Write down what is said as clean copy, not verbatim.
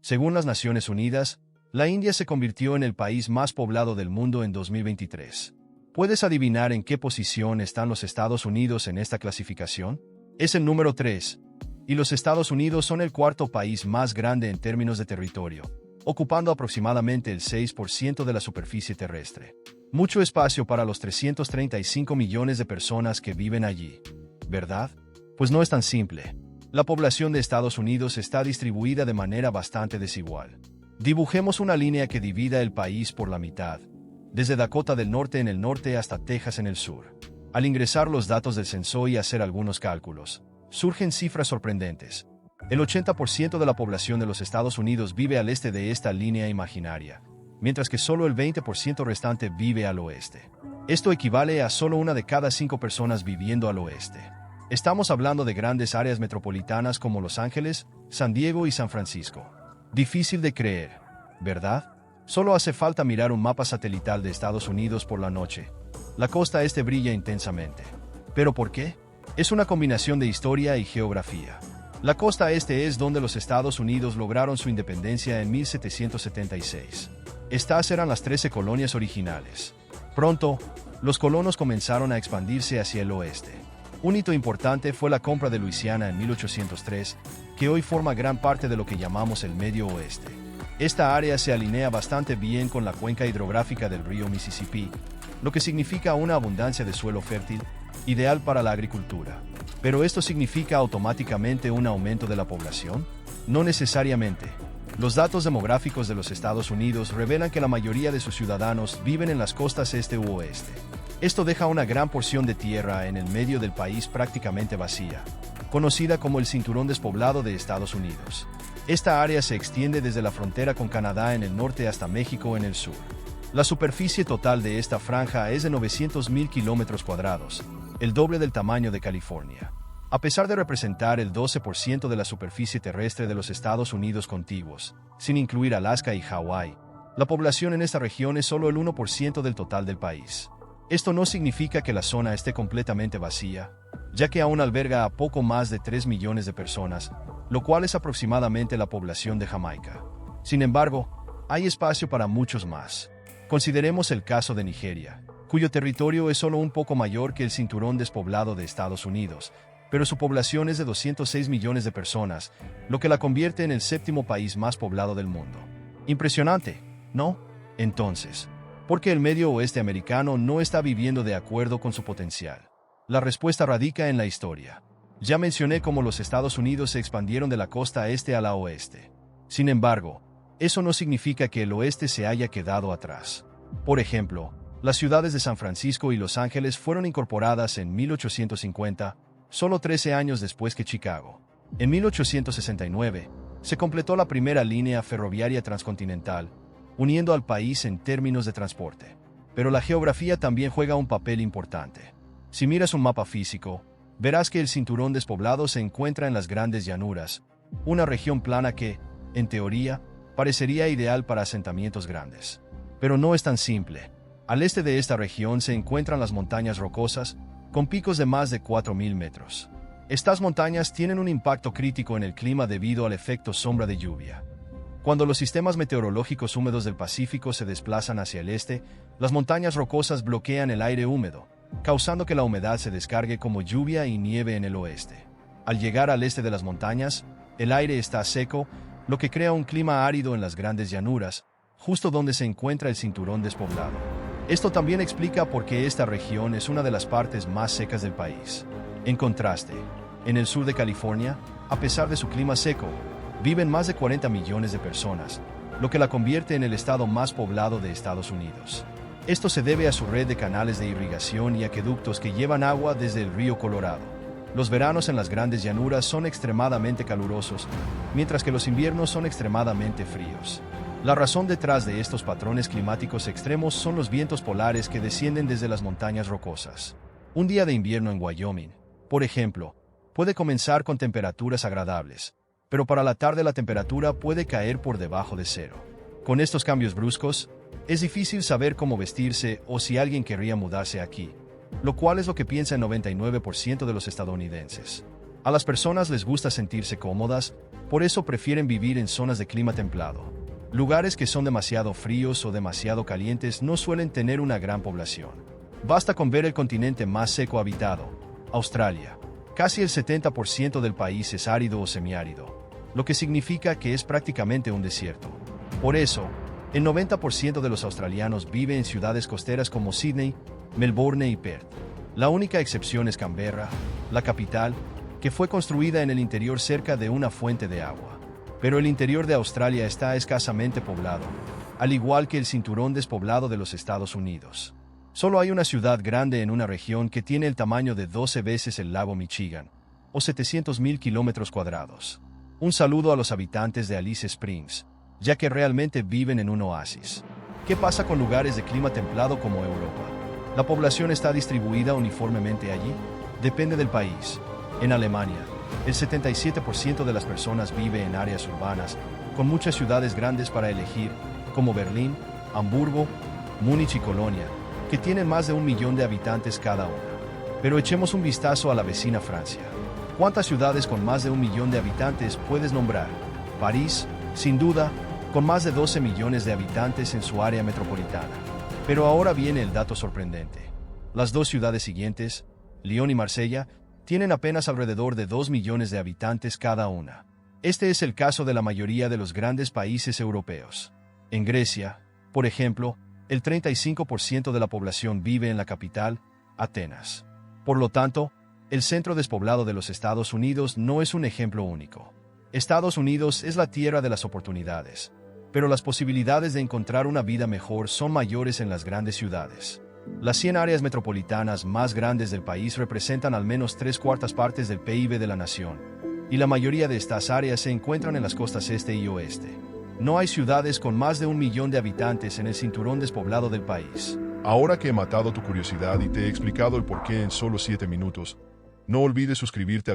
Según las Naciones Unidas, la India se convirtió en el país más poblado del mundo en 2023. ¿Puedes adivinar en qué posición están los Estados Unidos en esta clasificación? Es el número 3, y los Estados Unidos son el cuarto país más grande en términos de territorio, ocupando aproximadamente el 6% de la superficie terrestre. Mucho espacio para los 335 millones de personas que viven allí, ¿verdad? Pues no es tan simple. La población de Estados Unidos está distribuida de manera bastante desigual. Dibujemos una línea que divida el país por la mitad, desde Dakota del Norte en el norte hasta Texas en el sur. Al ingresar los datos del censo y hacer algunos cálculos, surgen cifras sorprendentes. El 80% de la población de los Estados Unidos vive al este de esta línea imaginaria, mientras que solo el 20% restante vive al oeste. Esto equivale a solo una de cada 5 personas viviendo al oeste. Estamos hablando de grandes áreas metropolitanas como Los Ángeles, San Diego y San Francisco. Difícil de creer, ¿verdad? Solo hace falta mirar un mapa satelital de Estados Unidos por la noche. La costa este brilla intensamente. ¿Pero por qué? Es una combinación de historia y geografía. La costa este es donde los Estados Unidos lograron su independencia en 1776. Estas eran las 13 colonias originales. Pronto, los colonos comenzaron a expandirse hacia el oeste. Un hito importante fue la compra de Luisiana en 1803, que hoy forma gran parte de lo que llamamos el Medio Oeste. Esta área se alinea bastante bien con la cuenca hidrográfica del río Mississippi, lo que significa una abundancia de suelo fértil, ideal para la agricultura. ¿Pero esto significa automáticamente un aumento de la población? No necesariamente. Los datos demográficos de los Estados Unidos revelan que la mayoría de sus ciudadanos viven en las costas este u oeste. Esto deja una gran porción de tierra en el medio del país prácticamente vacía, conocida como el Cinturón Despoblado de Estados Unidos. Esta área se extiende desde la frontera con Canadá en el norte hasta México en el sur. La superficie total de esta franja es de 900,000 kilómetros cuadrados, el doble del tamaño de California. A pesar de representar el 12% de la superficie terrestre de los Estados Unidos contiguos, sin incluir Alaska y Hawái, la población en esta región es solo el 1% del total del país. Esto no significa que la zona esté completamente vacía, ya que aún alberga a poco más de 3 millones de personas, lo cual es aproximadamente la población de Jamaica. Sin embargo, hay espacio para muchos más. Consideremos el caso de Nigeria, cuyo territorio es solo un poco mayor que el cinturón despoblado de Estados Unidos, pero su población es de 206 millones de personas, lo que la convierte en el 7º país más poblado del mundo. Impresionante, ¿no? Entonces, ¿por qué el medio oeste americano no está viviendo de acuerdo con su potencial? La respuesta radica en la historia. Ya mencioné cómo los Estados Unidos se expandieron de la costa este a la oeste. Sin embargo, eso no significa que el oeste se haya quedado atrás. Por ejemplo, las ciudades de San Francisco y Los Ángeles fueron incorporadas en 1850, solo 13 años después que Chicago. En 1869, se completó la primera línea ferroviaria transcontinental, uniendo al país en términos de transporte. Pero la geografía también juega un papel importante. Si miras un mapa físico, verás que el cinturón despoblado se encuentra en las grandes llanuras, una región plana que, en teoría, parecería ideal para asentamientos grandes. Pero no es tan simple. Al este de esta región se encuentran las montañas rocosas, con picos de más de 4,000 metros. Estas montañas tienen un impacto crítico en el clima debido al efecto sombra de lluvia. Cuando los sistemas meteorológicos húmedos del Pacífico se desplazan hacia el este, las montañas rocosas bloquean el aire húmedo, causando que la humedad se descargue como lluvia y nieve en el oeste. Al llegar al este de las montañas, el aire está seco, lo que crea un clima árido en las grandes llanuras, justo donde se encuentra el cinturón despoblado. Esto también explica por qué esta región es una de las partes más secas del país. En contraste, en el sur de California, a pesar de su clima seco, viven más de 40 millones de personas, lo que la convierte en el estado más poblado de Estados Unidos. Esto se debe a su red de canales de irrigación y acueductos que llevan agua desde el río Colorado. Los veranos en las grandes llanuras son extremadamente calurosos, mientras que los inviernos son extremadamente fríos. La razón detrás de estos patrones climáticos extremos son los vientos polares que descienden desde las montañas rocosas. Un día de invierno en Wyoming, por ejemplo, puede comenzar con temperaturas agradables, pero para la tarde la temperatura puede caer por debajo de cero. Con estos cambios bruscos, es difícil saber cómo vestirse o si alguien querría mudarse aquí, lo cual es lo que piensa el 99% de los estadounidenses. A las personas les gusta sentirse cómodas, Por eso prefieren vivir en zonas de clima templado. Lugares que son demasiado fríos o demasiado calientes no suelen tener una gran población. Basta con ver el continente más seco habitado, Australia. Casi el 70% del país es árido o semiárido, lo que significa que es prácticamente un desierto. Por eso, el 90% de los australianos vive en ciudades costeras como Sydney, Melbourne y Perth. La única excepción es Canberra, la capital, que fue construida en el interior cerca de una fuente de agua. Pero el interior de Australia está escasamente poblado, al igual que el cinturón despoblado de los Estados Unidos. Solo hay una ciudad grande en una región que tiene el tamaño de 12 veces el lago Michigan, o 700.000 kilómetros cuadrados. Un saludo a los habitantes de Alice Springs, ya que realmente viven en un oasis. ¿Qué pasa con lugares de clima templado como Europa? ¿La población está distribuida uniformemente allí? Depende del país. En Alemania, el 77% de las personas vive en áreas urbanas, con muchas ciudades grandes para elegir, como Berlín, Hamburgo, Múnich y Colonia, que tienen más de 1 millón de habitantes cada una. Pero echemos un vistazo a la vecina Francia. ¿Cuántas ciudades con más de 1 millón de habitantes puedes nombrar? París, sin duda, con más de 12 millones de habitantes en su área metropolitana. Pero ahora viene el dato sorprendente. Las dos ciudades siguientes, Lyon y Marsella, tienen apenas alrededor de 2 millones de habitantes cada una. Este es el caso de la mayoría de los grandes países europeos. En Grecia, por ejemplo, el 35% de la población vive en la capital, Atenas. Por lo tanto, el centro despoblado de los Estados Unidos no es un ejemplo único. Estados Unidos es la tierra de las oportunidades, pero las posibilidades de encontrar una vida mejor son mayores en las grandes ciudades. Las 100 áreas metropolitanas más grandes del país representan al menos 3/4 partes del PIB de la nación, y la mayoría de estas áreas se encuentran en las costas este y oeste. No hay ciudades con más de 1 millón de habitantes en el cinturón despoblado del país. Ahora que he matado tu curiosidad y te he explicado el porqué en solo 7 minutos, no olvides suscribirte al